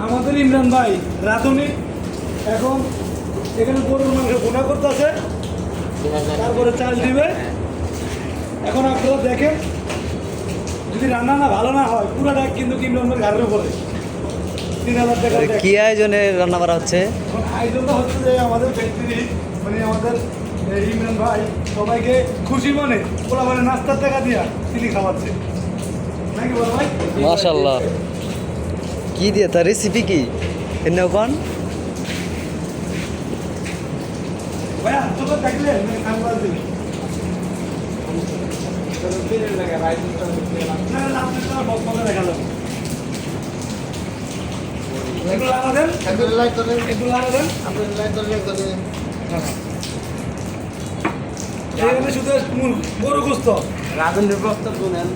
আমাদের ইমরান ভাই রাঁধুনি এখন এখানে গরুর মাংস ভুনা করতেছে, তারপরে চাল দিবে। এখন আপনারা দেখেন, যদি রান্না না ভালো না হয় পুরাটা কিন্তু ইমরান ভাই ঘাড়ের উপরে 3000 টাকা। কি আয়োজনে রান্না করা হচ্ছে? আয়োজনটা হচ্ছে যে আমাদের ফ্যাক্টরি মানে আমাদের ইমরান ভাই সবাইকে খুশি মনে ওরা মানে নাস্তার টাকা দিয়া তিনি খাওয়াচ্ছে নাকি বলো ভাই? মাশাআল্লাহ। কি দিয়ে তার রেসিপি কি এনে কোন? ভাইয়া তোকে দেখলে মানে খাবার দিবি না না আপনি তো বক বক দেখালো এগুলো লাগাবেন, এগুলো লাগাবেন। এইখানে শুধু গরু গোস্ত রাঁধুনির প্রস্তাব শুনেন।